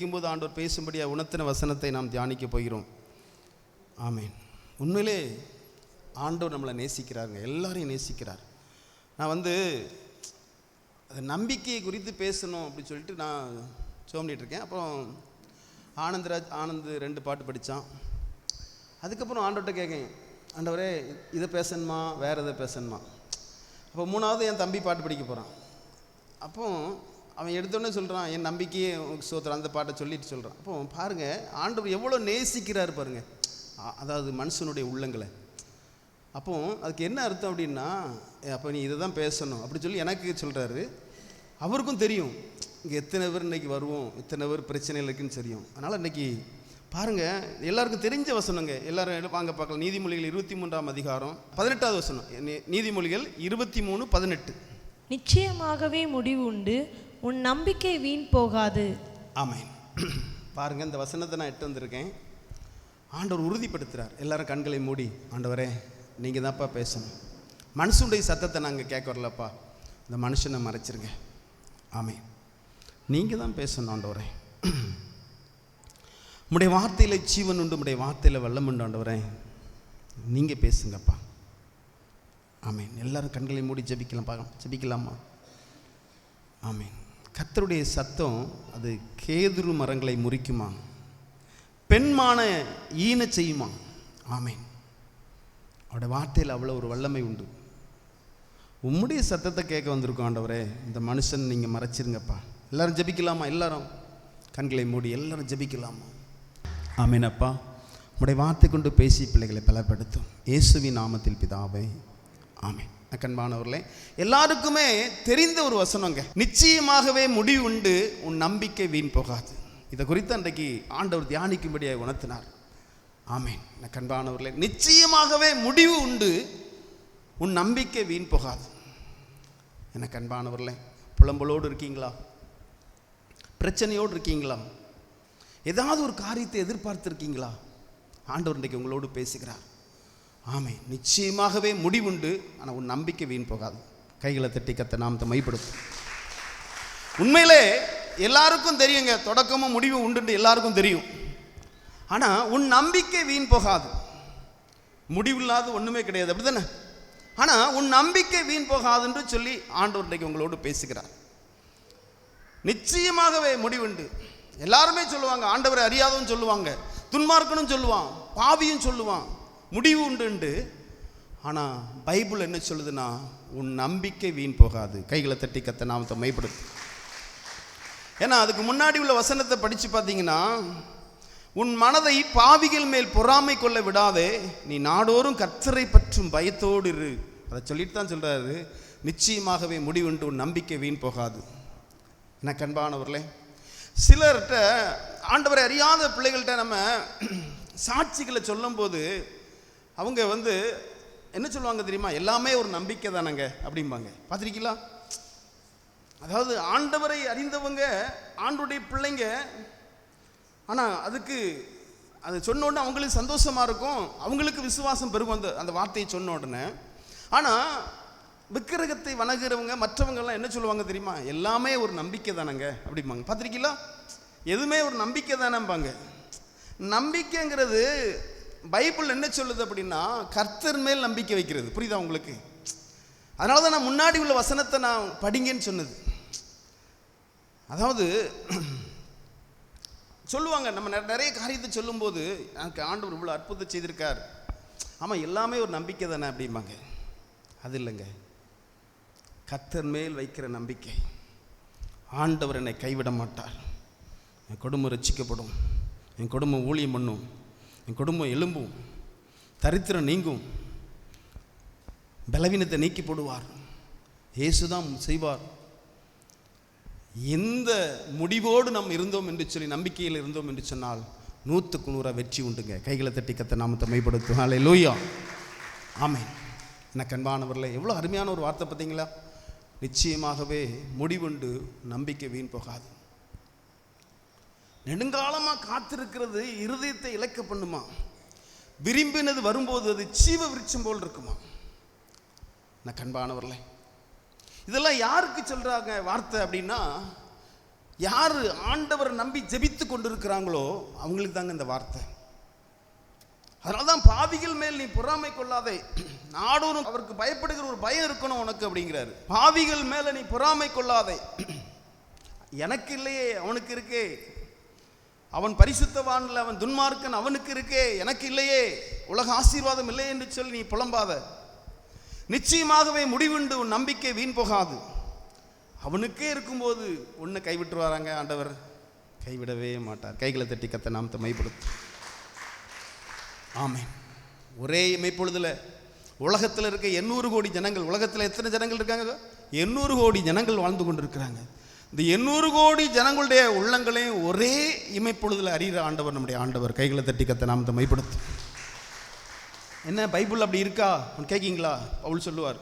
ஜெபிக்கும்போது ஆண்டவர் பேசும்படியாக உணர்த்தின வசனத்தை நாம் தியானிக்க போகிறோம். ஆமேன். உண்மையிலே ஆண்டவர் நம்மளை நேசிக்கிறாருங்க, எல்லாரையும் நேசிக்கிறார். நான் அது நம்பிக்கையை குறித்து பேசணும் அப்படின்னு சொல்லிட்டு நான் சோம்பிட்டுருக்கேன். அப்புறம் ஆனந்த் 2 பாட்டு படித்தான். அதுக்கப்புறம் ஆண்டவர்கிட்ட கேட்கேன், ஆண்டவரே இதை பேசணுமா வேறு எதை பேசணுமா? அப்போ 3வது என் தம்பி பாட்டு படிக்க போகிறான். அப்போ அவன் எடுத்தோடனே சொல்கிறான், என் நம்பிக்கையே சோத்திரம், அந்த பாட்டை சொல்லிட்டு சொல்கிறான். அப்போ பாருங்கள், ஆண்டவர் எவ்வளோ நேசிக்கிறார் பாருங்கள், அதாவது மனுஷனுடைய உள்ளங்களை. அப்போ அதுக்கு என்ன அர்த்தம் அப்படின்னா, அப்போ நீ இதை தான் பேசணும் அப்படி சொல்லி எனக்கு சொல்கிறாரு. அவருக்கும் தெரியும் இங்கே எத்தனை பேர் இன்றைக்கி வருவோம், எத்தனை பேர் பிரச்சனைகள் இருக்குன்னு தெரியும். அதனால் இன்றைக்கி பாருங்கள், எல்லாருக்கும் தெரிஞ்ச வசனங்க. எல்லோரும் வாங்க பார்க்கலாம். நீதிமொழிகள் 23ஆம் அதிகாரம் 18வது வசனம். நீதிமொழிகள் 23:18. நிச்சயமாகவே முடிவு உண்டு, உன் நம்பிக்கை வீண் போகாது. ஆமேன். பாருங்கள், இந்த வசனத்தை நான் எட்டு வந்திருக்கேன். ஆண்டவர் உறுதிப்படுத்துகிறார். எல்லாரும் கண்களை மூடி, ஆண்டவரே நீங்கள் தான்ப்பா பேசணும், மனுஷனுடைய சத்தத்தை நாங்கள் கேட்க வரலப்பா, இந்த மனுஷனை மறைச்சிருங்க. ஆமேன். நீங்கள் தான் பேசணும் ஆண்டவரே. உம்முடைய வார்த்தையில் ஜீவன் உண்டு, உம்முடைய வார்த்தையில் வல்லம் உண்டு ஆண்டவரே, நீங்கள் பேசுங்கப்பா. ஆமேன். எல்லாரும் கண்களை மூடி ஜெபிக்கலாமா? ஆமேன். கர்த்தருடைய சத்தம் அது கேதுரு மரங்களை முறிக்குமா, பெண்மான ஈன செய்யுமா. ஆமேன். அவருடைய வார்த்தையில் அவ்வளோ ஒரு வல்லமை உண்டு. உம்முடைய சத்தத்தை கேட்க வந்திருக்கோம் ஆண்டவரே, இந்த மனுஷன் நீங்கள் மறைச்சிருங்கப்பா. எல்லாரும் ஜெபிக்கலாமா? எல்லாரும் கண்களை மூடி எல்லாரும் ஜெபிக்கலாமா? ஆமேன். அப்பா, உம்முடைய வார்த்தை கொண்டு பேசி பிள்ளைகளை பலப்படுத்தும் இயேசுவின் நாமத்தில் பிதாவே, ஆமேன். அன்பானவர்களே, எல்லாருக்குமே தெரிந்த ஒரு வசனங்க, நிச்சயமாகவே முடிவு உண்டு, உன் நம்பிக்கை வீண் போகாது. இதை குறித்து அன்றைக்கு ஆண்டவர் தியானிக்கும்படியாக உணர்த்தினார். ஆமேன். அன்பானவர்களே, நிச்சயமாகவே முடிவு உண்டு, உன் நம்பிக்கை வீண் போகாது. எனக்கு அன்பானவர்களே, புலம்பலோடு இருக்கீங்களா? பிரச்சனையோடு இருக்கீங்களா? ஏதாவது ஒரு காரியத்தை எதிர்பார்த்துருக்கீங்களா? ஆண்டவர் இன்றைக்கு உங்களோடு பேசுகிறார். ஆமே, நிச்சயமாகவே முடிவுண்டு, ஆனால் உன் நம்பிக்கை வீண் போகாது. கைகளை தட்டி கத்த நாமத்தை மைப்படுத்தும். உண்மையிலே எல்லாருக்கும் தெரியுங்க, தொடக்கமும் முடிவு உண்டு எல்லாருக்கும் தெரியும். ஆனால் உன் நம்பிக்கை வீண் போகாது. முடிவில்லாத ஒன்றுமே கிடையாது, அப்படி தானே? ஆனால் உன் நம்பிக்கை வீண் போகாதுன்னு சொல்லி ஆண்டவர் இன்றைக்கு உங்களோடு பேசுகிறார். நிச்சயமாகவே முடிவுண்டு. எல்லாருமே சொல்லுவாங்க, ஆண்டவரை அறியாதவன் சொல்லுவாங்க, துன்மார்க்கனும் சொல்லுவான், பாவியும் சொல்லுவான், முடிவு உண்டு. ஆனால் பைபிள் என்ன சொல்லுதுன்னா, உன் நம்பிக்கை வீண் போகாது. கைகளை தட்டி கத்த நாமத்தை மைப்படுத்து. ஏன்னா அதுக்கு முன்னாடி உள்ள வசனத்தை படித்து பார்த்தீங்கன்னா, உன் மனதை பாவிகள் மேல் பொறாமை கொள்ள விடாதே, நீ நாடோறும் கர்த்தரை பற்றும் பயத்தோடு இரு. அதை சொல்லிட்டு தான் சொல்கிறாரு, நிச்சயமாகவே முடிவுண்டு, உன் நம்பிக்கை வீண் போகாது. எனக்கு அன்பானவர்களே, சிலர்கிட்ட ஆண்டவரை அறியாத பிள்ளைகள்கிட்ட நம்ம சாட்சிகளை சொல்லும்போது அவங்க என்ன சொல்லுவாங்க தெரியுமா? எல்லாமே ஒரு நம்பிக்கை தானங்க அப்படிம்பாங்க. பார்த்துருக்கீங்களா? அதாவது ஆண்டவரை அறிந்தவங்க, ஆண்டவருடைய பிள்ளைங்க, ஆனால் அதுக்கு அது சொன்ன உடனே அவங்களுக்கு சந்தோஷமாக இருக்கும், அவங்களுக்கு விசுவாசம் பெருகும் அந்த வார்த்தையை சொன்ன உடனே. ஆனால் விக்கிரகத்தை வணங்குறவங்க மற்றவங்கெல்லாம் என்ன சொல்லுவாங்க தெரியுமா? எல்லாமே ஒரு நம்பிக்கை தானங்க அப்படிம்பாங்க. பார்த்துருக்கீங்களா? எதுவுமே ஒரு நம்பிக்கை தானேம்பாங்க. நம்பிக்கைங்கிறது பைபிள் என்ன சொல்லுது அப்படின்னா, கர்த்தர் மேல் நம்பிக்கை வைக்கிறது. புரியுதா உங்களுக்கு? அதனால தான் நான் முன்னாடி உள்ள வசனத்தை நான் படிங்கன்னு சொன்னது. அதாவது சொல்லுவாங்க, நம்ம நிறைய காரியத்தை சொல்லும்போது, எனக்கு ஆண்டவர் இவ்வளோ அற்புதத்தை செய்திருக்கார், ஆமாம் எல்லாமே ஒரு நம்பிக்கை தானே அப்படிம்பாங்க. அது இல்லைங்க, கர்த்தர் மேல் வைக்கிற நம்பிக்கை. ஆண்டவர் என்னை கைவிட மாட்டார், என் குடும்பம் ரட்சிக்கப்படும், என் குடும்பம் ஊழியம் பண்ணும், என் குடும்பம் எழும்பும், தரித்திரம் நீங்கும், பலவீனத்தை நீக்கி போடுவார், இயேசுதான் செய்வார். எந்த முடிவோடு நாம் இருந்தோம் என்று சொல்லி, நம்பிக்கையில் இருந்தோம் என்று சொன்னால் 100க்கு 100 வெற்றி உண்டுங்க. கைகளை தட்டி கத்த நாமத்தை மைப்படுத்தும். ஹல்லேலூயா, ஆமென். எனக்கு அன்பானவர்களே, எவ்வளோ அருமையான ஒரு வார்த்தை பார்த்தீங்களா? நிச்சயமாகவே முடிவுண்டு, நம்பிக்கை வீண் போகாது. நெடுங்காலமாக காத்திருக்கிறது இருதயத்தை இலக்க பண்ணுமா, விரும்பினது வரும்போது அது ஜீவ விருட்சம் போல் இருக்குமா. எனக்கு அன்பானவர்களே, இதெல்லாம் யாருக்கு சொல்கிறாங்க வார்த்தை அப்படின்னா, யார் ஆண்டவரை நம்பி ஜெபித்து கொண்டிருக்கிறாங்களோ அவங்களுக்கு தாங்க இந்த வார்த்தை. அதனால தான் பாவிகள் மேல் நீ பொறாமை கொள்ளாதே, நாடோறும் அவருக்கு பயப்படுகிற ஒரு பயம் இருக்கணும் உனக்கு அப்படிங்கிறாரு. பாவிகள் மேல நீ பொறாமை கொள்ளாதே. எனக்கு இல்லையே, அவனுக்கு இருக்கே. அவன் பரிசுத்தவான்ல, அவன் துன்மார்க்கன், அவனுக்கு இருக்கே, எனக்கு இல்லையே, உலக ஆசீர்வாதம் இல்லை என்று சொல்லி நீ புலம்பாத. நிச்சயமாகவே முடிவுண்டு, உன் நம்பிக்கை வீண் போகாது. அவனுக்கே இருக்கும்போது ஒன்று கைவிட்டுருவாராங்க ஆண்டவர்? கைவிடவே மாட்டார். கைகளை தட்டி கத்த நாமத்தை மைப்படுத்து. ஆமென். ஒரே இமைப்பொழுதுல உலகத்தில் இருக்க 800 கோடி ஜனங்கள், உலகத்தில் எத்தனை ஜனங்கள் இருக்காங்க? 800 கோடி ஜனங்கள் வாழ்ந்து கொண்டு இருக்கிறாங்க. இந்த 800 கோடி ஜனங்களுடைய உள்ளங்களையும் ஒரே இமைப்பொழுதுல அறிகிற ஆண்டவர் நம்முடைய ஆண்டவர். கைகளை தட்டி கத்த நாமத்தை மைப்படுத்து. என்ன பைபிள் அப்படி இருக்கா கேட்கீங்களா? பவுல் சொல்லுவார்,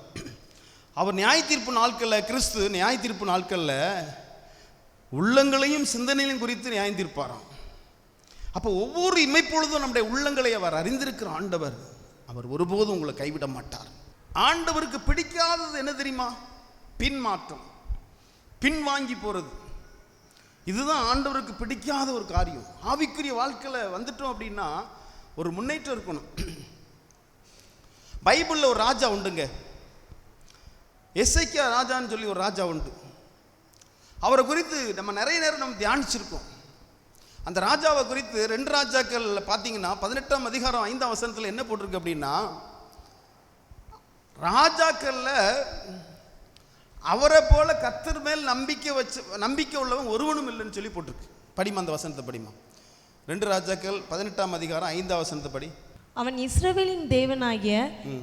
அவர் நியாய தீர்ப்பு நாட்களில், கிறிஸ்து நியாய தீர்ப்பு நாட்களில் உள்ளங்களையும் சிந்தனையும் குறித்து நியாயம் தீர்ப்பாராம். அப்போ ஒவ்வொரு இமைப்பொழுதும் நம்முடைய உள்ளங்களை அவர் அறிந்திருக்கிற ஆண்டவர். அவர் ஒருபோதும் உங்களை கைவிட மாட்டார். ஆண்டவருக்கு பிடிக்காதது என்ன தெரியுமா? பின்மாற்றம், பின்வாங்கி போறது. இதுதான் ஆண்டவருக்கு பிடிக்காத ஒரு காரியம். ஆவிக்குரிய வாழ்க்கையில் வந்துட்டோம் அப்படின்னா ஒரு முன்னேற்றம் இருக்கணும். பைபிளில் ஒரு ராஜா உண்டுங்க, எசேக்கியா ராஜான்னு சொல்லி ஒரு ராஜா உண்டு. அவரை குறித்து நம்ம நிறைய நேரம் நம்ம தியானிச்சிருக்கோம். அந்த ராஜாவை குறித்து 2 ராஜாக்கள் பார்த்தீங்கன்னா 18ஆம் அதிகாரம் 5ஆம் வசனத்தில் என்ன போட்டிருக்கு அப்படின்னா, ராஜாக்கள்ல அவரை போல கர்த்தர் மேல் நம்பிக்கை உள்ளவன் ஒருவனும் இல்லைன்னு சொல்லி போட்டிருக்கு. படிமா அந்த வசனத்தை படிமா. 2 ராஜாக்கள் 18ஆம் அதிகாரம் 5ஆம் வசனத்தை படி. அவன் இஸ்ரவேலின் தேவனாகிய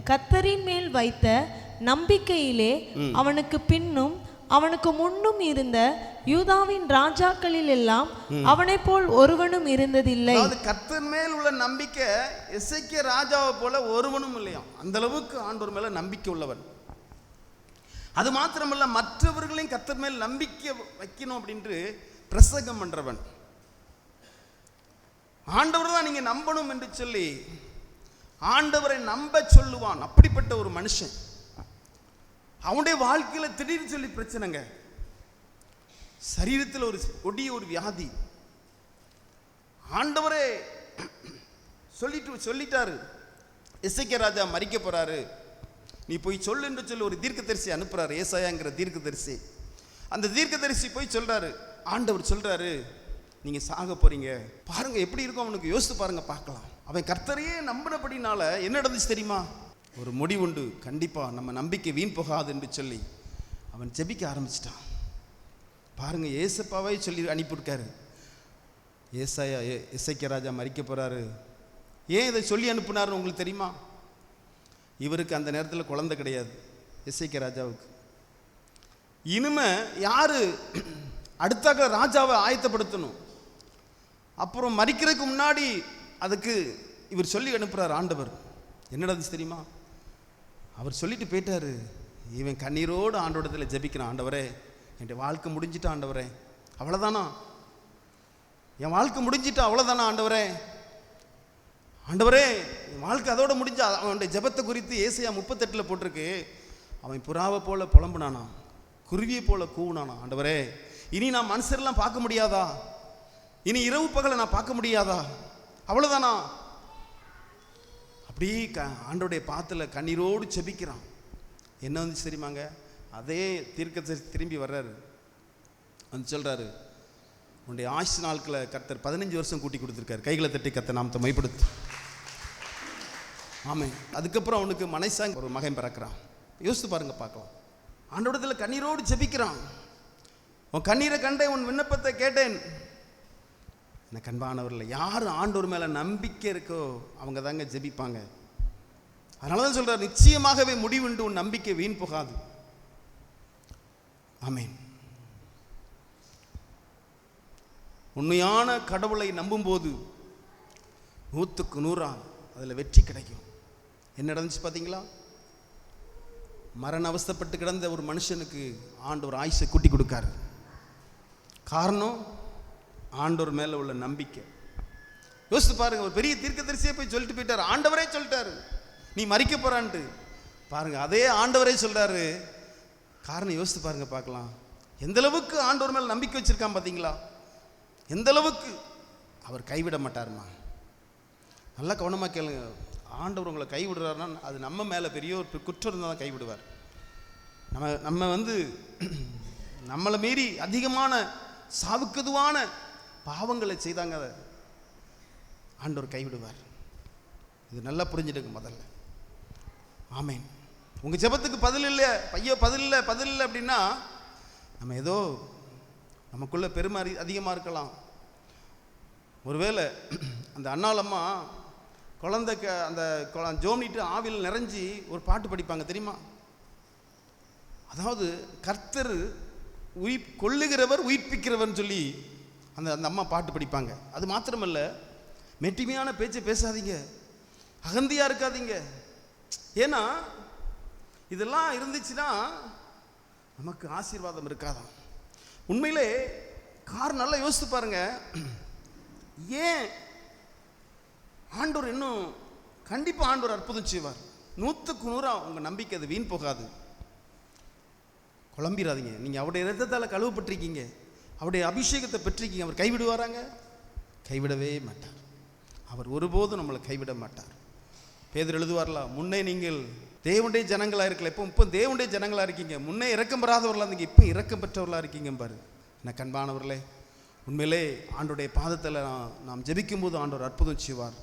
கர்த்தரின் மேல் வைத்த நம்பிக்கையிலே அவனுக்கு பின்னும் அவனுக்கு முன்னும் இருந்த யூதாவின் ராஜாக்களில் எல்லாம் அவனை போல் ஒருவனும் இருந்ததில்லை. கர்த்தர் மேல் உள்ள நம்பிக்கை எசேக்கியா ராஜாவை போல ஒருவனும் இல்லையாம். அந்த அளவுக்கு ஆண்டவர் மேல நம்பிக்கை உள்ளவன். அது மாத்திரமல்ல, மற்றவர்களையும் கர்த்தர் மேல் நம்பிக்கை வைக்கணும் அப்படின்று பிரசங்கம் பண்றவன். ஆண்டவர் தான் நீங்க நம்பணும் என்று சொல்லி ஆண்டவரை நம்ப சொல்லுவான். அப்படிப்பட்ட ஒரு மனுஷன். அவனுடைய வாழ்க்கையில திடீர்னு சொல்லி பிரச்சனைங்க. சரீரத்தில் ஒரு கொடிய ஒரு வியாதி. ஆண்டவரே சொல்லிட்டாரு, எசேக்கியா ராஜா மரிக்க போறாரு, நீ போய் சொல்லு என்று சொல்லி ஒரு தீர்க்கதரிசி அனுப்புறாரு. ஏசாயாங்கிற தீர்க்கதரிசி. அந்த தீர்க்கதரிசி போய் சொல்றாரு, ஆண்டவர் சொல்றாரு நீங்க சாக போறீங்க. பாருங்க எப்படி இருக்கும் அவனுக்கு, யோசித்து பாருங்க பார்க்கலாம். அவன் கர்த்தரையே நம்பினபடினால என்ன நடந்துச்சு தெரியுமா? ஒரு முடிவுண்டு, கண்டிப்பா நம்ம நம்பிக்கை வீண் போகாது என்று சொல்லி அவன் ஜெபிக்க ஆரம்பிச்சிட்டான். பாருங்க, ஏசப்பாவை சொல்லி அனுப்பியிருக்காரு. எசேக்கியா ராஜா மரிக்க போறாரு. ஏன் இதை சொல்லி அனுப்புனாருன்னு உங்களுக்கு தெரியுமா? இவருக்கு அந்த நேரத்தில் குழந்தை கிடையாது, எசேக்கியா ராஜாவுக்கு. இனிமே யாரு அடுத்த ராஜாவை ஆயத்தப்படுத்தணும். அப்புறம் மரிக்கிறதுக்கு முன்னாடி அதுக்கு இவர் சொல்லி அனுப்புறாரு ஆண்டவர். என்ன நடந்துச்சு தெரியுமா? அவர் சொல்லிட்டு போயிட்டாரு. இவன் கண்ணீரோடு ஆண்டவரிடத்தில் ஜெபிக்கிறான், ஆண்டவரே என் வாழ்க்கை முடிஞ்சிட்டா ஆண்டவரே, அவ்வளோதானா, என் வாழ்க்கை முடிஞ்சிட்டா அவ்வளோதானா ஆண்டவரே, ஆண்டவரே என் வாழ்க்கை அதோட முடிஞ்சா. அவனுடைய ஜெபத்தை குறித்து ஏசாயா 38 போட்டிருக்கு. அவன் புறாவை போல புலம்புனானா, குருவியை போல கூவுனானா. ஆண்டவரே இனி நான் மனுஷரெல்லாம் பார்க்க முடியாதா, இனி இரவு பகலை நான் பார்க்க முடியாதா, அவ்வளோதானா? அப்படி ஆண்டோடைய பாத்துல கண்ணீரோடு செபிக்கிறான். என்ன வந்துச்சு தெரியுமாங்க? அதே தீர்க்கதரிசி திரும்பி வர்றாரு, வந்து சொல்றாரு, உன்னுடைய ஆயுசு நாட்களை கர்த்தர் 15 வருஷம் கூட்டி கொடுத்துருக்காரு. கைகளை தட்டி கர்த்தர் நாமத்தை மைப்படுத்து. ஆமாம். அதுக்கப்புறம் அவனுக்கு மனைசாங்க ஒரு மகன் பிறக்கிறான். யோசித்து பாருங்க பார்க்கலாம். ஆண்டோடத்தில் கண்ணீரோடு ஜெபிக்கிறான். உன் கண்ணீரை கண்டேன், உன் விண்ணப்பத்தை கேட்டேன். எனக்கு அன்பானவர்கள், யார் ஆண்டவர் மேலே நம்பிக்கை இருக்கோ அவங்க தாங்க ஜெபிப்பாங்க. அதனால தான் சொல்றார், நிச்சயமாகவே முடிவுண்டு, உன் நம்பிக்கை வீண் போகாது. ஆமென். உண்மையான கடவுளை நம்பும்போது 100க்கு 100 அதில் வெற்றி கிடைக்கும். என்ன நடந்துச்சு பார்த்தீங்களா? மரண அவஸ்தைப்பட்டு கிடந்த ஒரு மனுஷனுக்கு ஆண்டவர் ஆயுசை கூட்டி கொடுக்காரு. காரணம் ஆண்டவர் மேலே உள்ள நம்பிக்கை. யோசித்து பாருங்க, ஒரு பெரிய தீர்க்கதரிசியே போய் சொல்லிட்டு போயிட்டாரு, ஆண்டவரே சொல்லிட்டாரு நீ மரிக்க போறான்ட்டு. பாருங்க, அதே ஆண்டவரே சொல்றாரு. காரணம் யோசித்து பாருங்க பார்க்கலாம். எந்த அளவுக்கு ஆண்டவர் மேல் நம்பிக்கை வச்சிருக்கான் பார்த்தீங்களா? எந்த அளவுக்கு அவர் கைவிட மாட்டாருமா. நல்லா கவனமாக கேளுங்க. ஆண்டவர் உங்களை கைவிடுறாருன்னா அது நம்ம மேலே பெரிய ஒரு குற்றம் இருந்தால் தான் கைவிடுவார். நம்ம நம்மளை மீறி அதிகமான சாவுக்கதுவான பாவங்களை செய்தாங்க, அதை ஆண்டவர் கைவிடுவார். இது நல்லா புரிஞ்சுடுங்க முதல்ல. ஆமேன். உங்கள் ஜெபத்துக்கு பதில் இல்லை, பதில் இல்லை அப்படின்னா நம்ம ஏதோ நமக்குள்ள பெருமை அதிகமாக இருக்கலாம். ஒருவேளை அந்த அண்ணாளம்மா குழந்தைக்கு அந்த ஜோமிட்டு ஆவியில் நிறைஞ்சி ஒரு பாட்டு படிப்பாங்க தெரியுமா? அதாவது கர்த்தர் கொல்லுகிறவர் உயிர்ப்பிக்கிறவர்னு சொல்லி அந்த அம்மா பாட்டு படிப்பாங்க. அது மாத்திரமல்ல, மெட்டிமையான பேச்சை பேசாதீங்க, அகந்தியாக இருக்காதீங்க. ஏன்னா இதெல்லாம் இருந்துச்சுன்னா நமக்கு ஆசீர்வாதம் இருக்காதான். உண்மையிலே நல்லா யோசித்து பாருங்க. ஏன் ஆண்டவர் இன்னும் கண்டிப்பாக ஆண்டவர் அற்புதம் செய்வார். 100க்கு 100 உங்கள் நம்பிக்கை அது வீண் போகாது. குழம்பிடாதீங்க. நீங்கள் அவருடைய இரத்தத்தால் கழுவப்பட்டிருக்கீங்க, அவருடைய அபிஷேகத்தை பெற்றிருக்கீங்க. அவர் கைவிடுவாராங்க? கைவிடவே மாட்டார். அவர் ஒருபோதும் நம்மளை கைவிட மாட்டார். பேதுரு எழுதுவார்ல, முன்னே நீங்கள் தேவனுடைய ஜனங்களாக இருக்கல, இப்போ தேவனுடைய ஜனங்களாக இருக்கீங்க. முன்னே இரக்கம் பெறாதவர்களாக இருந்தீங்க, இப்போ இரக்கம் பெற்றவர்களாக இருக்கீங்க பாரு. என்ன கண்பானவர்களே, உண்மையிலே ஆண்டோடைய பாதத்தில் நாம் ஜெபிக்கும் போது ஆண்டவர் அற்புதம் செய்வார்.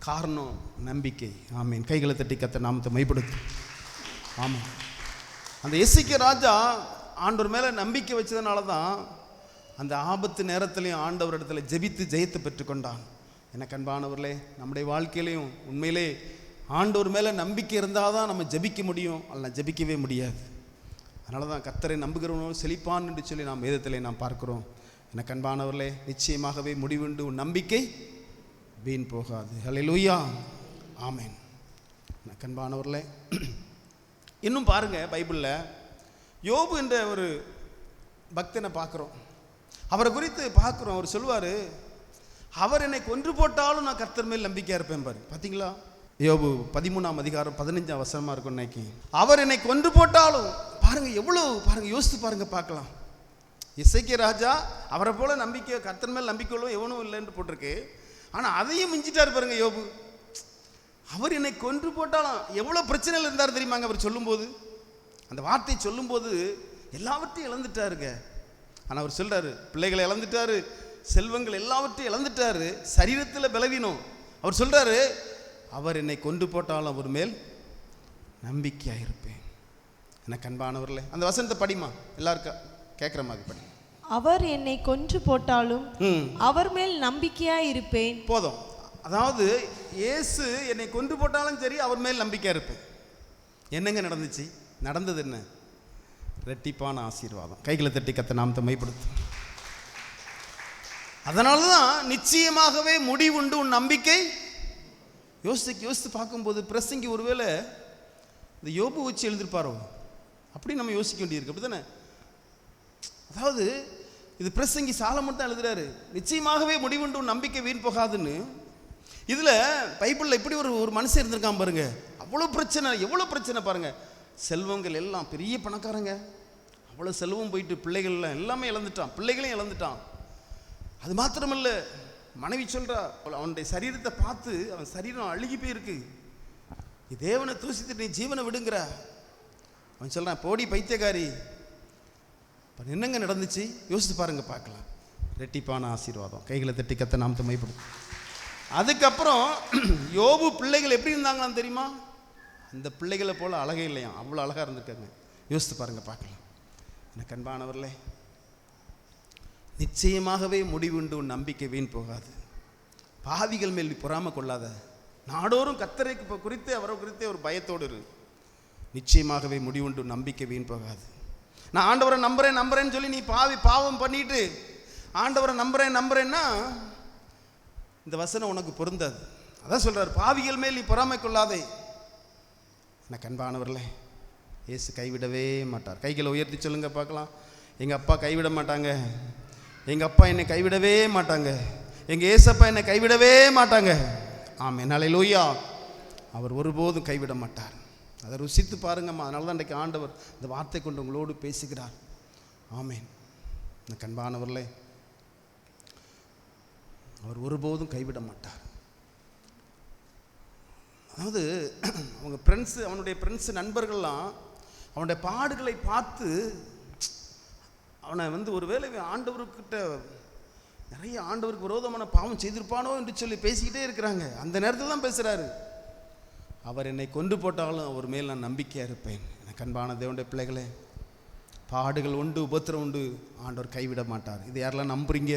காரணம் நம்பிக்கை. ஆமீன். கைகளை தட்டி கர்த்தர் நாமத்தை மைப்படுத்தும். ஆமாம். அந்த எசேக்கியா ராஜா ஆண்டவர் மேலே நம்பிக்கை வச்சதுனால தான் அந்த ஆபத்து நேரத்திலையும் ஆண்டவர் இடத்துல ஜெபித்து ஜெயத்தை பெற்றுக்கொண்டான். என்ன கண்பானவர்களே, நம்முடைய வாழ்க்கையிலையும் உண்மையிலே ஆண்டவர் மேலே நம்பிக்கை இருந்தால் தான் நம்ம ஜெபிக்க முடியும், அல்ல ஜெபிக்கவே முடியாது. அதனால தான் கர்த்தரை நம்புகிறவனும் செழிப்பான் என்று சொல்லி நாம் வேதத்திலே நாம் பார்க்கிறோம். என்ன கண்பானவர்களே, நிச்சயமாகவே முடிவுண்டு உன் நம்பிக்கை வீண் போகாது. ஹல்லேலூயா. ஆமென். என்ன கண்பானவர்களே, இன்னும் பாருங்க, பைபிளில் யோபு என்ற ஒரு பக்தனை பார்க்குறோம். அவரை குறித்து பார்க்குறோம். அவர் சொல்லுவார், அவர் என்னை கொன்று போட்டாலும் நான் கர்த்தர் மேல் நம்பிக்கையாக இருப்பேன் பாரு. பார்த்தீங்களா? யோபு 13ஆம் அதிகாரம் 15ஆம் வசனமாக இருக்கும் இன்னைக்கு. அவர் என்னை கொன்று போட்டாலும், பாருங்க எவ்வளோ, பாருங்க யோசித்து பாருங்க பார்க்கலாம். எசேக்கியா ராஜா அவரை போல நம்பிக்கை, கர்த்தர் மேல் நம்பிக்கையும் எவனும் இல்லைன்னு போட்டிருக்கு. ஆனால் அதையும் மிஞ்சிட்டார் பாருங்க யோபு. அவர் என்னை கொன்று போட்டாலும் எவ்வளோ பிரச்சனைகள் இருந்தார் தெரியுமாங்க அவர் சொல்லும்போது. அந்த வார்த்தையை சொல்லும்போது எல்லாவற்றையும் இழந்துட்டாருங்க. ஆனால் அவர் சொல்றாரு, பிள்ளைகளை இழந்துட்டாரு, செல்வங்கள் எல்லாவற்றையும் இழந்துட்டாரு, சரீரத்தில் பலவீனம். அவர் சொல்றாரு, அவர் என்னை கொண்டு போட்டாலும் அவர் மேல் நம்பிக்கையாக இருப்பேன். என்ன கண்பானவர்களே, அந்த வசனத்தை படிமா, எல்லாருக்கும் கேட்குற மாதிரி படி. அவர் என்னை கொன்று போட்டாலும் அவர் மேல் நம்பிக்கையாக இருப்பேன். போதும். அதாவது இயேசு என்னை கொன்று போட்டாலும் சரி, அவர் மேல் நம்பிக்கையாக இருப்பேன். என்னங்க நடந்துச்சு? நடந்தது என்ன? ரெட்டிப்பான ஆசீர்வாதம். கைகளை தட்டி கர்த்தர் நாமத்தை மைப்படுத்தும். அதனால தான் நிச்சயமாகவே முடிவுண்டு உன் நம்பிக்கை. யோசித்து பார்க்கும்போது பிரசங்கி ஒருவேளை இந்த யோபு வச்சு எழுதிருப்பாரோ அப்படி நம்ம யோசிக்க வேண்டியிருக்கு. அப்படி தானே? அதாவது இது பிரசங்கி சாலமன் தான் எழுதுறாரு, நிச்சயமாகவே முடிவுண்டு உன் நம்பிக்கை வீண் போகாதுன்னு. இதில் பைபிளில் இப்படி ஒரு மனுஷன் இருந்திருக்கான் பாருங்க. அவ்வளோ பிரச்சனை, எவ்வளோ பிரச்சனை பாருங்க. செல்வங்கள் எல்லாம் பெரிய பணக்காரங்க, அவ்வளோ செல்வம் போயிட்டு பிள்ளைகள்லாம் எல்லாமே இழந்துட்டான், பிள்ளைகளையும் இழந்துட்டான். அது மாத்திரமல்ல, மனைவி சொல்கிறா, அவனுடைய சரீரத்தை பார்த்து அவன் சரீரம் அழுகி போயிருக்கு, நீ தேவனை தூசித்து நீ ஜீவனை விடுங்கிற. அவன் சொல்கிறான், போடி பைத்தியக்காரி. இப்போ என்னங்க நடந்துச்சு யோசித்து பாருங்க பார்க்கலாம். ரெட்டிப்பான ஆசீர்வாதம். கைகளை தட்டி கர்த்தர் நாமத்தை மைப்படுத்தும். அதுக்கப்புறம் யோபு பிள்ளைகள் எப்படி இருந்தாங்களான்னு தெரியுமா? அந்த பிள்ளைகளை போல் அழகே இல்லையா, அவ்வளோ அழகாக இருந்திருக்காங்க. யோசித்து பாருங்க பார்க்கலாம். எனக்கு அன்பானவர்களே, நிச்சயமாகவே முடிவுண்டு உன் நம்பிக்கை வீண் போகாது. பாவிகள் மேல் பொறாம கொள்ளாத, நாடோறும் கர்த்தரை குறித்து அவரை குறித்தே ஒரு பயத்தோடு இரு. நிச்சயமாகவே முடிவுண்டு உன் நம்பிக்கை வீண் போகாது. நான் ஆண்டவரை நம்புறேன்னு சொல்லி நீ பாவம் பண்ணிட்டு ஆண்டவரை நம்புறேன்னா இந்த வசனம் உனக்கு பொருந்தாது. அதான் சொல்றாரு, பாவிகள் மேல் நீ பொறாமை கொள்ளாதே. எனக்கு அன்பானவர்களே, இயேசு கைவிடவே மாட்டார். கைகளை உயர்த்தி சொல்லுங்க பார்க்கலாம். எங்கள் அப்பா கைவிட மாட்டாங்க, எங்கள் அப்பா என்னை கைவிடவே மாட்டாங்க, எங்கள் ஏசப்பா என்னை கைவிடவே மாட்டாங்க. ஆமென். ஹல்லேலூயா. அவர் ஒருபோதும் கைவிட மாட்டார். அதை ருசித்து பாருங்கம்மா. அதனால தான் இன்றைக்கு ஆண்டவர் இந்த வார்த்தை கொண்டு உங்களோடு பேசுகிறார். ஆமேன். இந்த கண்பானவர்களே, அவர் ஒருபோதும் கைவிட மாட்டார். அதாவது அவங்க ஃப்ரெண்ட்ஸு, அவனுடைய ஃப்ரெண்ட்ஸு, நண்பர்கள்லாம் அவனுடைய பாடுகளை பார்த்து அவனை ஒருவேளை ஆண்டவர்கிட்ட நிறைய ஆண்டவருக்கு விரோதமான பாவம் செய்திருப்பானோ என்று சொல்லி பேசிக்கிட்டே இருக்கிறாங்க. அந்த நேரத்தில் தான் பேசுகிறாரு, அவர் என்னை கொண்டு போட்டாலும் அவர் மேல் நான் நம்பிக்கையாக இருப்பேன். எனக்கு அன்பான தேவனுடைய பிள்ளைகளே, பாடுகள் உண்டு, உபத்திரம் உண்டு, ஆண்டவர் கைவிட மாட்டார். இது யாரெல்லாம் நம்புறீங்க?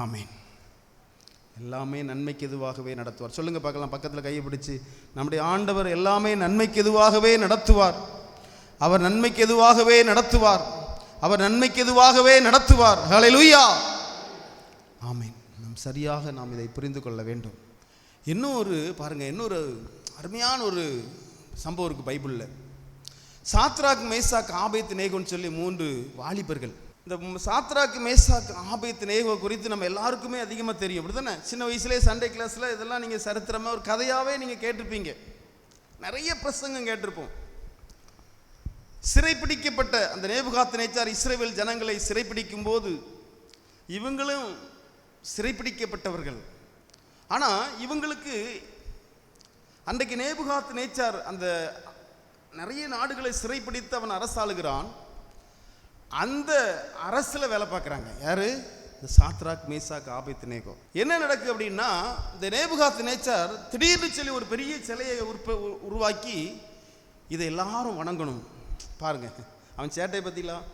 ஆமேன். எல்லாமே நன்மைக்கு எதுவாகவே நடத்துவார். சொல்லுங்கள் பார்க்கலாம், பக்கத்தில் கையை பிடிச்சு, நம்முடைய ஆண்டவர் எல்லாமே நன்மைக்கு எதுவாகவே நடத்துவார். அவர் நன்மைக்கு எதுவாகவே நடத்துவார். அவர் நன்மைக்கு எதுவாகவே நடத்துவார். ஹல்லேலூயா. ஆமேன். சரியாக நாம் இதை புரிந்து கொள்ள வேண்டும். இன்னொரு பாருங்கள், இன்னொரு அருமையான ஒரு சம்பவம் இருக்குது பைபிளில். சாத்ராக், மேசாக், ஆபேத்நேகோன்னு சொல்லி 3 வாலிபர்கள். இந்த சாத்ராக், மேசாக், ஆபேத்நேகோ குறித்து நம்ம எல்லாருக்குமே அதிகமாக தெரியும், அப்படி தானே? சின்ன வயசுலேயே சண்டே கிளாஸில் இதெல்லாம் நீங்கள் சரித்திரமாக ஒரு கதையாகவே நீங்கள் கேட்டிருப்பீங்க. நிறைய பிரசங்கம் கேட்டிருப்போம். சிறைப்பிடிக்கப்பட்ட அந்த நேபுகாத்நேச்சார் இஸ்ரவேல் ஜனங்களை சிறைப்பிடிக்கும் போது இவங்களும் சிறைப்பிடிக்கப்பட்டவர்கள். ஆனால் இவங்களுக்கு அன்றைக்கு நேபுகாத்நேச்சார் அந்த நிறைய நாடுகளை சிறைப்பிடித்து அவன் அரசாளுகிறான். அந்த அரசில் வேலை பார்க்குறாங்க யாரு? இந்த சாத்ராக், மேசாக், ஆபேத்நேகோ. என்ன நடக்கு அப்படின்னா, இந்த நேபுகாத்நேச்சார் திடீர்னு சொல்லி ஒரு பெரிய சிலையை உருவாக்கி இதை எல்லாரும் வணங்கணும். பாருங்க, அவன் சேட்டை பற்றிலாம்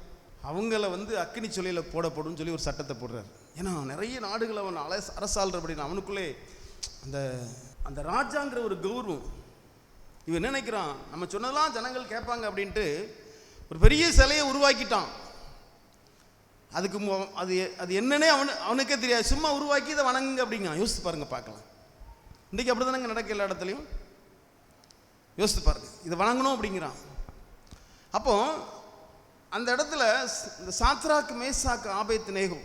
அவங்கள அக்கினி சொல்லையில் போடப்படும் சொல்லி ஒரு சட்டத்தை போடுறாரு. ஏன்னா நிறைய நாடுகளை அவன் அரசாள்ற அப்படின்னு அவனுக்குள்ளே அந்த அந்த ராஜாங்கிற ஒரு கௌரவம். இவன் நினைக்கிறான் நம்ம சொன்னதெல்லாம் ஜனங்கள் கேட்பாங்க அப்படின்ட்டு ஒரு பெரிய சிலையை உருவாக்கிட்டான். அதுக்கு அது அது என்னன்னே அவனுக்கே தெரியாது. சும்மா உருவாக்கி இதை வணங்குங்க அப்படிங்க. யோசித்து பாருங்க, பார்க்கலாம். இன்றைக்கி அப்படி தானங்க நடக்க எல்லா இடத்துலையும். யோசித்து பாருங்க, இதை வணங்கணும் அப்படிங்கிறான். அப்போ அந்த இடத்துல இந்த சாத்ராக், மேசாக், ஆபேத்நேகோ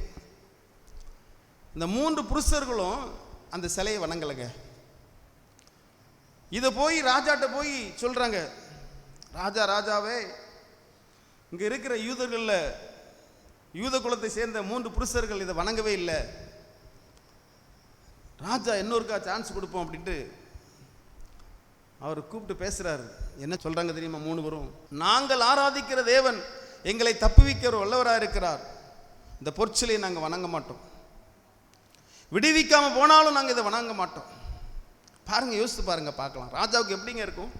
இந்த 3 புருஷர்களும் அந்த சிலையை வணங்கலைங்க. இதை போய் ராஜாட்ட போய் சொல்கிறாங்க, ராஜாவே, இங்கே இருக்கிற யூதர்களில் யூத குலத்தை சேர்ந்த 3 புருஷர்கள் இதை வணங்கவே இல்லை. ராஜா இன்னொருக்கா சான்ஸ் கொடுப்போம் அப்படின்ட்டு அவர் கூப்பிட்டு பேசுகிறாரு. என்ன சொல்கிறாங்க தெரியுமா? 3 பேரும், நாங்கள் ஆராதிக்கிற தேவன் எங்களை தப்புவிக்கிற வல்லவராக இருக்கிறார். இந்த பொற்சிலையை நாங்கள் வணங்க மாட்டோம். விடுவிக்காமல் போனாலும் நாங்கள் இதை வணங்க மாட்டோம். பாருங்க, யோசித்து பாருங்க, பார்க்கலாம் ராஜாவுக்கு எப்படிங்க இருக்கும்.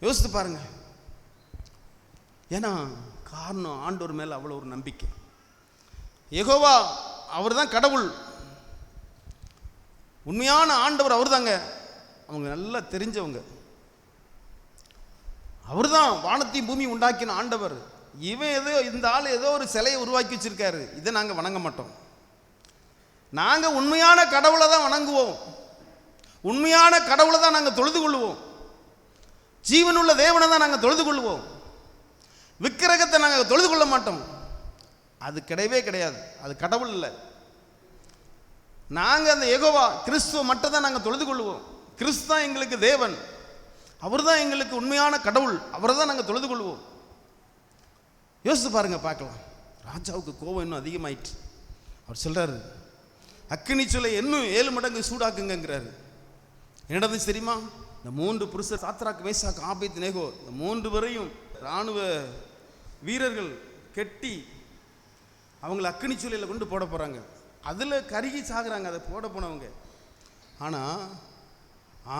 யோசித்து பாருங்க. ஏன்னா காரணம், ஆண்டவர் மேலே அவ்வளோ ஒரு நம்பிக்கை. யெகோவா அவர் தான் கடவுள், உண்மையான ஆண்டவர் அவர் தாங்க. அவங்க நல்லா தெரிஞ்சவங்க. அவர் தான் வானத்தையும் பூமி உண்டாக்கின ஆண்டவர். இவன் ஏதோ இந்த ஆள் ஏதோ ஒரு சிலையை உருவாக்கி வச்சிருக்காரு, இதை நாங்கள் வணங்க மாட்டோம். நாங்கள் உண்மையான கடவுளை தான் வணங்குவோம். உண்மையான கடவுளை தான் நாங்கள் தொழுது கொள்வோம். ஜீவனுள்ள தேவனை தான் நாங்கள் தொழுது கொள்வோம். விக்கிரகத்தை நாங்கள் தொழுது கொள்ள மாட்டோம். அது கிடையவே கிடையாது. அது கடவுள் இல்லை. நாங்கள் அந்த யெகோவா கிறிஸ்துவ மட்டும் தான் நாங்கள் தொழுது கொள்வோம். கிறிஸ்து தான் எங்களுக்கு தேவன். அவர் தான் எங்களுக்கு உண்மையான கடவுள். அவரை தான் நாங்கள் தொழுது கொள்வோம். யோசித்து பாருங்க, பார்க்கலாம். ராஜாவுக்கு கோபம் இன்னும் அதிகமாயிட்டு அவர் சொல்றாரு, அக்கினி சொல்லை இன்னும் 7 மடங்கு சூடாக்குங்கிறாரு. என்னது தெரியுமா? இந்த 3 புருஷர் சாத்ராக், மேசாக், ஆபேத்நேகோ இந்த 3 பேரையும் இராணுவ வீரர்கள் கெட்டி அவங்கள அக்கினி சொல்லையில் கொண்டு போட போகிறாங்க. அதில் கருகி சாகுறாங்க அதை போட போனவங்க. ஆனால்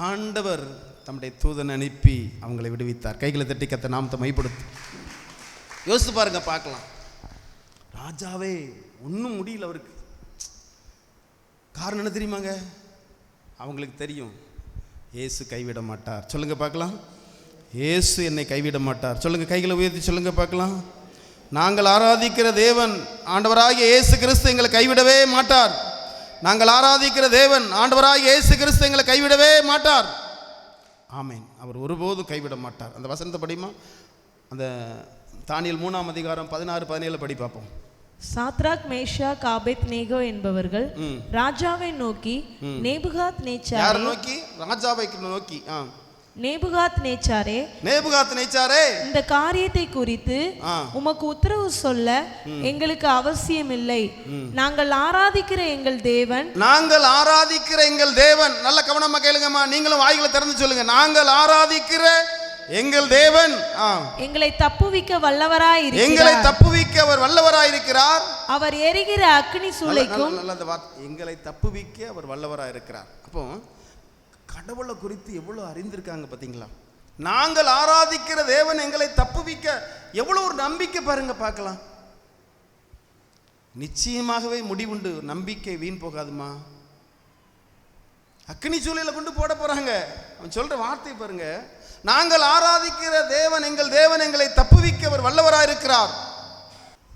ஆண்டவர் தம்முடைய தூதன் அனுப்பி அவங்களை விடுவித்தார். கைகளை தட்டி கத்த நாமத்தை மைப்படுத்து. யோசித்து பாருங்க, பார்க்கலாம். ராஜாவே ஒன்றும் முடியல அவருக்கு. காரணம் என்ன தெரியுமாங்க? அவங்களுக்கு தெரியும், இயேசு கைவிட மாட்டார். சொல்லுங்க பார்க்கலாம், இயேசு என்னை கைவிட மாட்டார். சொல்லுங்க, கைகளை உயர்த்தி சொல்லுங்க பார்க்கலாம். நாங்கள் ஆராதிக்கிற தேவன் ஆண்டவராகிய இயேசு கிறிஸ்து எங்களை கைவிடவே மாட்டார். நாங்கள் ஆராதிக்கிற தேவன் ஆண்டவராகிய இயேசு கிறிஸ்து எங்களை கைவிடவே மாட்டார். ஆமேன். அவர் ஒருபோதும் கைவிட மாட்டார். அந்த வசனத்தை படிமா, அந்த தானியேல் 3ஆம் அதிகாரம் 16-17 படி பார்ப்போம். சாத்ராக், மேஷாக், ஆபேத்நேகோ என்பவர்கள் ராஜாவை நோக்கி, நேபுகாத்நேச்சாரே, யாரை நோக்கி? ராஜாவை நோக்கி. நேபுகாத்நேச்சாரே, இந்த காரியத்தை குறித்து உமக்கு உத்தரவு சொல்ல எங்களுக்கு அவசியமில்லை. நாங்கள் ஆராதிக்கிற எங்கள் தேவன், நல்ல கவனமா கேளுங்கம்மா, நீங்களும் வாய்களை திறந்து சொல்லுங்க. நாங்கள் ஆராதிக்கிற எங்கள் தேவன் எங்களை தப்புவிக்க வல்லவராயிருக்கிறார். அவர் எரிகிற அக்கினி சூளைக்கும், எங்களை தப்புவிக்க அவர் வல்லவராயிருக்கிறார். அப்போ கடவுளை குறித்து எவ்வளவு அறிந்திருக்காங்க பாத்தீங்களா? நாங்கள் ஆராதிக்கிற தேவன் எங்களை தப்புவிக்க, எவ்வளவு ஒரு நம்பிக்கை பாருங்க, பார்க்கலாம். நிச்சயமாகவே முடிவுண்டு, நம்பிக்கை வீண் போகாதுமா. அக்கினி சூளையில கொண்டு போட போறாங்க. அவன் சொல்ற வார்த்தை பாருங்க, நாங்கள் ஆராதிக்கிற தேவன் எங்களை தப்புவிக்க அவர் வல்லவராயிருக்கிறார்.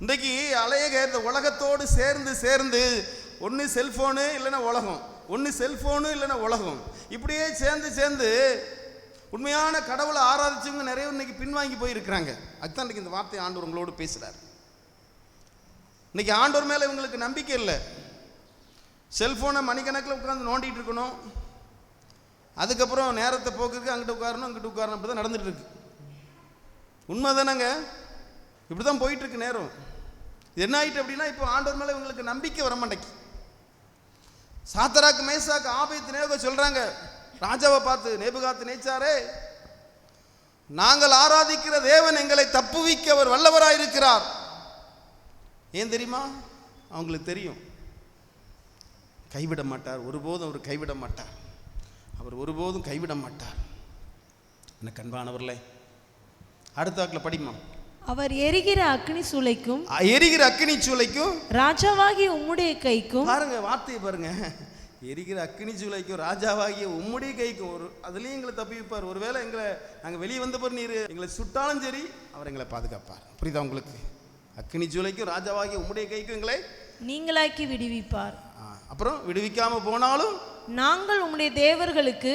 இன்றைக்கு அலையக இந்த உலகத்தோடு சேர்ந்து ஒன்று செல்போனு இல்லைன்னா உலகம், ஒன்று செல்போனு இல்லைன்னா உலகம், இப்படியே சேர்ந்து உண்மையான கடவுளை ஆராதிச்சவங்க நிறைய இன்னைக்கு பின்வாங்கி போயிருக்கிறாங்க. அதுதான் இன்னைக்கு இந்த வார்த்தை ஆண்டவர் உங்களோடு பேசுறார். இன்னைக்கு ஆண்டவர் மேலே இவங்களுக்கு நம்பிக்கை இல்லை. செல்போனை மணிக்கணக்கில் உட்காந்து நோண்டிட்டு இருக்கணும், அதுக்கப்புறம் நேரத்தை போக்குறதுக்கு அங்கிட்டு உட்காரணும் அப்படி தான் நடந்துட்டு இருக்கு. உண்மை தானேங்க? இப்படி தான் போயிட்டு இருக்கு நேரம். இது என்ன ஆயிட்டு அப்படின்னா, இப்போ ஆண்டவர் மேலே இவங்களுக்கு நம்பிக்கை வர மாட்டேங்கி. சாத்ராக் மேசாக் ஆபேத்நேகோ சொல்றாங்க ராஜாவை பார்த்து, நேபுகாத்நேச்சாரே, நாங்கள் ஆராதிக்கிற தேவன் எங்களை தப்புவிக்க அவர் வல்லவராயிருக்கிறார். ஏன் தெரியுமா? அவங்களுக்கு தெரியும், கைவிட மாட்டார், ஒருபோதும் அவர் கைவிட மாட்டார், அவர் ஒருபோதும் கைவிட மாட்டார். எனக்கு அன்பானவர்களே, அடுத்த வாக்கில் படிமா. அவர் எரிகிற அக்கினி சூளைக்கும் ராஜாவாகிய உம்முடைய கைக்கும், பாருங்க வார்த்தையை பாருங்க, எரிகிற அக்கினி சூளைக்கும் ராஜாவாகிய உம்முடைய கைக்கும். ஒரு அதுலேயும் எங்களை தப்பிப்பார். ஒருவேளை நாங்கள் வெளியே வந்த பிறகு நீர் எங்களை சுட்டாலும் சரி, அவர் எங்களை பாதுகாப்பார். புரியுதா உங்களுக்கு? அக்கினி சூளைக்கும் ராஜாவாகிய உம்முடைய கைக்கும் எங்களை நீங்களாக்கி விடுவிப்பார். அப்புறம் விடுவிக்காம போனாலும் நாங்கள் உம்முடைய தேவர்களுக்கு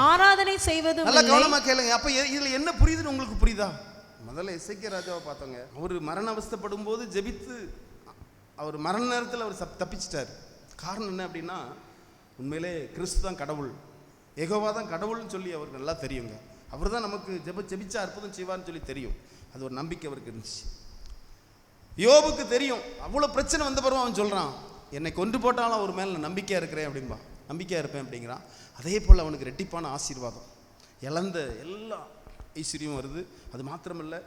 ஆராதனை செய்வதும். நல்ல கவனமா கேளுங்க. அப்ப இதுல என்ன புரியுதுன்னு உங்களுக்கு புரியுதா? முதல்ல எசேக்கியா ராஜாவை பார்த்தோங்க. அவர் மரண அவஸ்தைப்படும் போது ஜெபித்து அவர் மரண நேரத்தில் அவர் தப்பிச்சிட்டார். காரணம் என்ன அப்படின்னா, உண்மையிலே கிறிஸ்து தான் கடவுள், யெகோவா தான் கடவுள்னு சொல்லி அவருக்கு நல்லா தெரியுங்க. அவர் தான் நமக்கு ஜெபிச்சா அற்புதம் செய்வார்னு சொல்லி தெரியும். அது ஒரு நம்பிக்கை அவருக்கு இருந்துச்சு. யோபுக்கு தெரியும், அவ்வளோ பிரச்சனை வந்த பிறகு அவன் சொல்கிறான், என்னை கொண்டு போட்டாலும் அவர் மேலே நான் நம்பிக்கையாக இருக்கிறேன் அப்படின்பா, நம்பிக்கையாக இருப்பேன் அப்படிங்கிறான். அதே போல் அவனுக்கு ரெட்டிப்பான ஆசீர்வாதம், இழந்த எல்லா ஐஸ்வர்யம் வருது. அது மாத்திரமில்லை,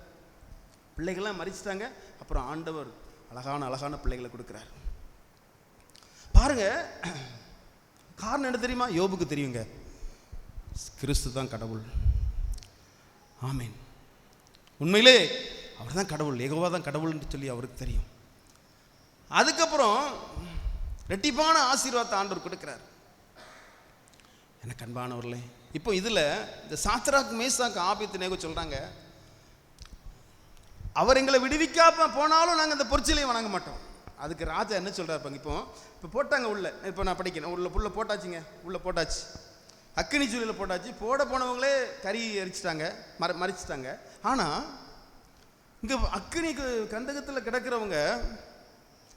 பிள்ளைகள்லாம் மறிச்சிட்டாங்க. அப்புறம் ஆண்டவர் அழகான பிள்ளைகளை கொடுக்குறார். பாருங்க, காரணம் என்ன தெரியுமா? யோபுக்கு தெரியுங்க, கிறிஸ்து தான் கடவுள். ஆமீன். உண்மையிலே அவர் தான் கடவுள், யெகோவா தான் கடவுள்னு சொல்லி அவருக்கு தெரியும். அதுக்கப்புறம் ரெட்டிப்பான ஆசீர்வாதத்தை ஆண்டவர் கொடுக்கிறார். எனக்கு அன்பானவர்களே, இப்போ இதில் இந்த சாத்ராக் மேசாக் ஆபேத்நேகோ சொல்கிறாங்க, அவர் எங்களை விடுவிக்காம போனாலும் நாங்கள் இந்த பொற்சிலையை வணங்க மாட்டோம். அதுக்கு ராஜா என்ன சொல்கிறார்? இப்போ போட்டாங்க உள்ள, இப்போ நான் படிக்கிறேன், உள்ள போட்டாச்சுங்க, உள்ள போட்டாச்சு, அக்கினி சூளையில் போட்டாச்சு. போனவங்களே கறி எரிச்சிட்டாங்க, மறிச்சிட்டாங்க. ஆனால் இங்கே அக்கினி கந்தகத்தில் கிடக்கிறவங்க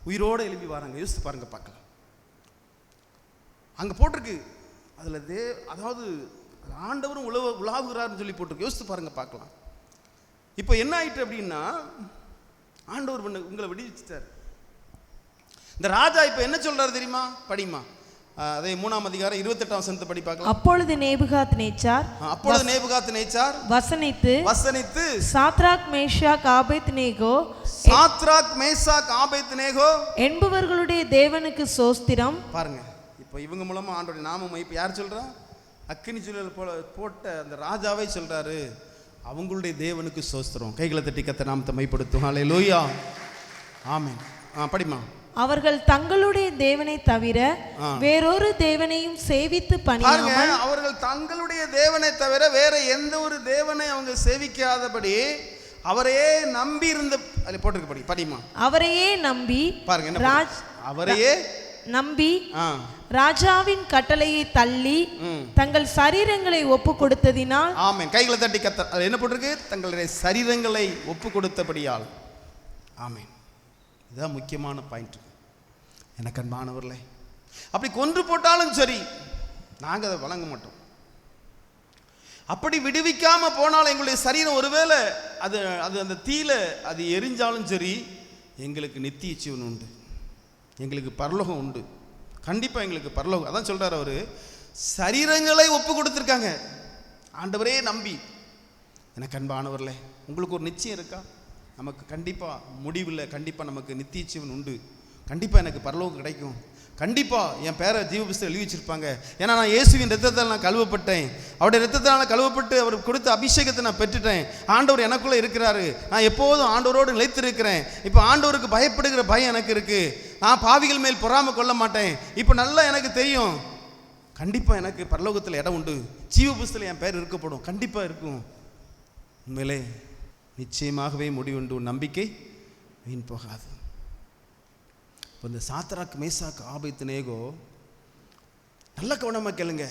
உயிரோடு எழுப்பி வராங்க. யோசித்து பாருங்க, பார்க்கலாம். அங்கே போட்டிருக்கு, அதில் அதாவது ஆண்டவரும் உலாவுகிறார்னு சொல்லி போட்டிருக்கு. யோசித்து பாருங்க, பார்க்கலாம். இப்போ என்ன ஆயிட்டு அப்படின்னா, ஆண்டவர் உங்களை விடுவிச்சிட்டார். இந்த ராஜா இப்போ என்ன சொல்றாரு தெரியுமா? படிமா, அதே 3ஆம் அதிகாரம் 28ஆம் வசனத்தை படி பார்க்கலாம். அப்பொழுது நேபுகாத்நேச்சார் வசனித்து சாத்ராக் மேஷாக் ஆபேத்நேகோ என்பவர்களுடைய தேவனுக்கு சோஸ்திரம். பாருங்க, இப்போ இவங்க மூலமா ஆண்டோட நாமம் இப்போ யார் சொல்றா? அக்கினி சூளையில் போட்ட அந்த ராஜாவே சொல்றாரு, அவங்களுடைய தேவனுக்கு சோஸ்திரம். கைகளை தட்டி கர்த்தர் நாமத்தை மைப்படுத்தும். ஹல்லேலூயா, ஆமென். படிமா. அவர்கள் தங்களுடைய தேவனை தவிர வேறொரு தேவனையும் சேவித்து பணியாமல், அவர்கள் தங்களுடைய தேவனை தவிர வேற எந்த ஒரு தேவனை அவங்க சேவிக்காதபடி அவரையே நம்பி இருந்த, அதுல போட்டிருக்கு, படிமா. அவரையே நம்பி, பாருங்க, அவரையே நம்பி ராஜாவின் கட்டளையை தள்ளி தங்கள் சரீரங்களை ஒப்பு கொடுத்ததினால். ஆமென். கைகளை தட்டி கர்த்தர், அது என்ன போட்டிருக்கு? தங்களுடைய சரீரங்களை ஒப்பு கொடுத்தபடியால். ஆமென். இதுதான் முக்கியமான பாயிண்ட். எனக்கு அன்பானவர்களே, அப்படி கொன்று போட்டாலும் சரி, நாங்கள் அதை வழங்க மாட்டோம். அப்படி விடுவிக்காம போனாலும் எங்களுடைய சரீரம் ஒருவேளை அது அந்த தீயில அது எரிஞ்சாலும் சரி, எங்களுக்கு நித்திய ஜீவன் உண்டு, எங்களுக்கு பரலோகம் உண்டு. கண்டிப்பா எங்களுக்கு பரலோகம். அதான் சொல்றாரு அவரு, சரீரங்களை ஒப்பு கொடுத்துருக்காங்க ஆண்டவரே நம்பி. எனக்கு அன்பானவர்களே, உங்களுக்கு ஒரு நிச்சயம் இருக்கா? நமக்கு கண்டிப்பா முடிவில் கண்டிப்பா நமக்கு நித்திய ஜீவன் உண்டு, கண்டிப்பா எனக்கு பரலோகம் கிடைக்கும், கண்டிப்பா என் பேரை ஜீவ புஸ்தகத்தில் எழுதி வச்சிருப்பாங்க. ஏன்னா நான் இயேசுவின் ரத்தத்தால் நான் கழுவப்பட்டேன், அவருடைய ரத்தத்தால் நான் கழுவப்பட்டு அவர் கொடுத்த அபிஷேகத்தை நான் பெற்றுட்டேன். ஆண்டவர் எனக்குள்ளே இருக்கிறாரு, நான் எப்போதும் ஆண்டவரோடு நிலைத்திருக்கிறேன். இப்போ ஆண்டவருக்கு பயப்படுகிற பயம் எனக்கு இருக்கு, நான் பாவிகள் மேல் பொறாமை கொள்ள மாட்டேன். இப்போ நல்லா எனக்கு தெரியும், கண்டிப்பா எனக்கு பரலோகத்தில் இடம் உண்டு, ஜீவ புஸ்தகத்தில் என் பேர் இருக்கப்படும், கண்டிப்பா இருக்கும். உண்மையிலே நிச்சயமாகவே முடிவுண்டு, நம்பிக்கை வீண் போகாது. இப்போ இந்த சாத்ராக், மேசாக், ஆபேத்நேகோ நல்ல கவனமாக கேளுங்க.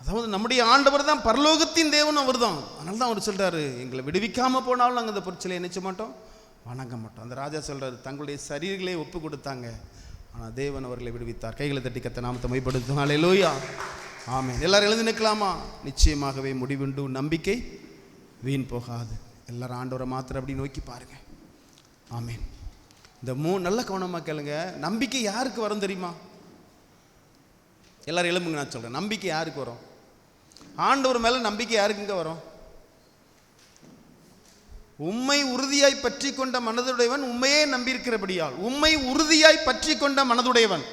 அதாவது நம்முடைய ஆண்டவர் தான் பரலோகத்தின் தேவன், அவர் தான். அதனால தான் அவர் சொல்றாரு, எங்களை விடுவிக்காம போனாலும் நாங்கள் அந்த பொருட்களை நினைச்ச மாட்டோம், வணங்க மாட்டோம். அந்த ராஜா சொல்றாரு, தங்களுடைய சரீரங்களே ஒப்பு கொடுத்தாங்க, ஆனால் தேவன் அவர்களை விடுவித்தார். கைகளை தட்டி கர்த்தர் நாமத்தை மைப்படுத்தும். அல்லேலூயா, ஆமென். எல்லாரும் எழுந்து நிற்கலாமா? நிச்சயமாகவே முடிவுண்டு, நம்பிக்கை வீண் போகாது. எல்லாரும் ஆண்டவரை மாத்திரம் அப்படி நோக்கி பாருங்க. ஆமென். இந்த நல்ல கவனமாக கேளுங்க. நம்பிக்கை யாருக்கு வரும் தெரியுமா? எல்லாரும் எழும்புங்க, நான் சொல்றேன். நம்பிக்கை யாருக்கு வரும்? ஆண்டவர் மேல நம்பிக்கை யாருக்குங்க வரும்? உம்மை உறுதியாய் பற்றி கொண்ட மனதுடையவன் உண்மையே நம்பியிருக்கிறபடியால். உம்மை உறுதியாய் பற்றி கொண்ட மனதுடையவன்.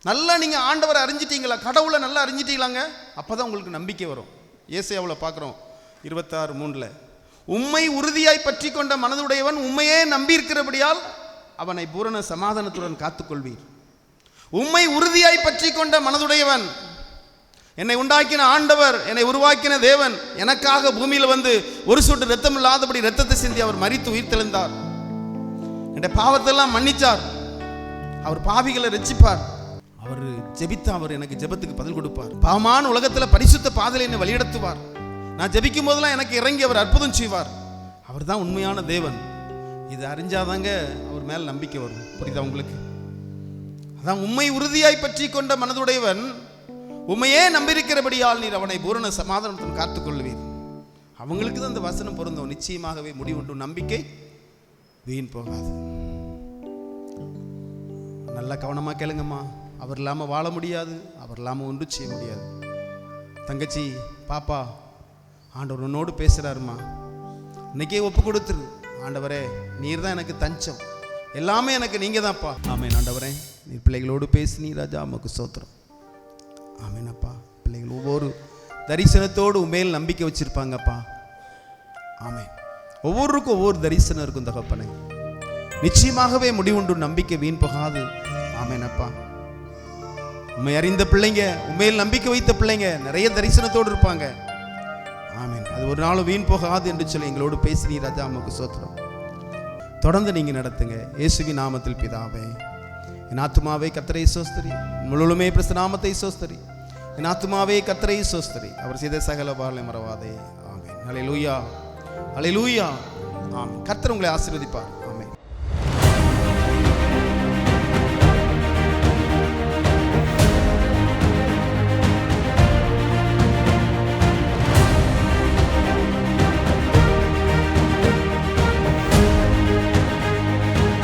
நல்லா நீங்க ஆண்டவரை அறிஞ்சிட்டீங்களா, கடவுளை நல்லா அறிஞ்சிட்டீங்களாங்க, அப்பதான் உங்களுக்கு நம்பிக்கை வரும். ஏசாயாவில் பார்க்குறோம் 26:3, உம்மை உறுதியாய் பற்றி கொண்ட மனதுடையவன் உண்மையே நம்பியிருக்கிறபடியால் அவனை பூரண சமாதானத்துடன் காத்துக்கொள்வீர். உம்மை உறுதியாய் பற்றி கொண்ட மனதுடையவன். என்னை உண்டாக்கின ஆண்டவர், என்னை உருவாக்கின தேவன் எனக்காக பூமியில் வந்து ஒரு சொட்டு ரத்தம் இல்லாதபடி ரத்தத்தை சிந்தி அவர் மரித்து உயிர் தெழுந்தார். என்னுடைய பாவத்தெல்லாம் மன்னிச்சார். அவர் பாவிகளை ரட்சிப்பார். அவர் ஜெபித்தா அவர் எனக்கு ஜெபத்துக்கு பதில் கொடுப்பார். பாவமான உலகத்தில் பரிசுத்த பாதையில் என்னை வழிநடத்துவார். நான் ஜெபிக்கும் போதெல்லாம் எனக்கு இறங்கி அவர் அற்புதம் செய்வார். அவர் தான் உண்மையான தேவன். இது அறிஞ்சாதாங்க அவர் மேல் நம்பிக்கை வரும். புரியுதா உங்களுக்கு? அதான் உம்மை உறுதியாய் பற்றி கொண்ட மனதுடையவன் உண்மையே நம்பியிருக்கிறபடியால் நீர் அவனை பூரண சமாதானத்துடன் காத்துக்கொள்வீர். அவங்களுக்கு தான் இந்த வசனம் பொருந்தும். நிச்சயமாகவே முடிவுண்டு, நம்பிக்கை வீண் போகாது. நல்லா கவனமாக கேளுங்கம்மா. அவர் இல்லாமல் வாழ முடியாது, அவர் இல்லாமல் ஒன்றும் செய்ய முடியாது. தங்கச்சி, பாப்பா, ஆண்டவர் உன்னோடு பேசுகிறாருமா. இன்னைக்கே ஒப்பு கொடுத்துரு. ஆண்டவரே நீர் தான் எனக்கு தஞ்சம், எல்லாமே எனக்கு நீங்கள் தான்ப்பா. ஆமேன். ஆண்டவரே நீர் பிள்ளைகளோடு பேசி நீ ராஜா, உமக்கு ஸ்தோத்திரம். ஆமேனப்பா. பிள்ளைகள் ஒவ்வொரு தரிசனத்தோடு உண்மையில் நம்பிக்கை வச்சிருப்பாங்கப்பா. ஆமேன். ஒவ்வொருக்கும் ஒவ்வொரு தரிசனம் இருக்கும் தகப்பனே. நிச்சயமாகவே முடிவுண்டு, நம்பிக்கை வீண் போகாது. ஆமேனப்பா. உண்மை அறிந்த பிள்ளைங்க, உண்மையில் நம்பிக்கை வைத்த பிள்ளைங்க நிறைய தரிசனத்தோடு இருப்பாங்க. ஆமீன். அது ஒரு நாளும் வீண் போகாது என்று சொல்லி எங்களோடு பேசி ராஜா, உமக்கு ஸ்தோத்திரம். தொடர்ந்து நீங்க நடத்துங்க. இயேசுவின் நாமத்தில் பிதாவே. என் ஆத்துமாவே கர்த்தரை ஸ்தோத்திரி, முழுமே பிரச நாமத்தை ஸ்தோத்திரி. என் ஆத்துமாவே கர்த்தரை ஸ்தோத்திரி, அவர் செய்த சகல உபகாரங்களை மறவாதே. ஆமென். அல்லேலூயா, அல்லேலூயா. ஆமென். கர்த்தர் உங்களை ஆசீர்வதிப்பார்.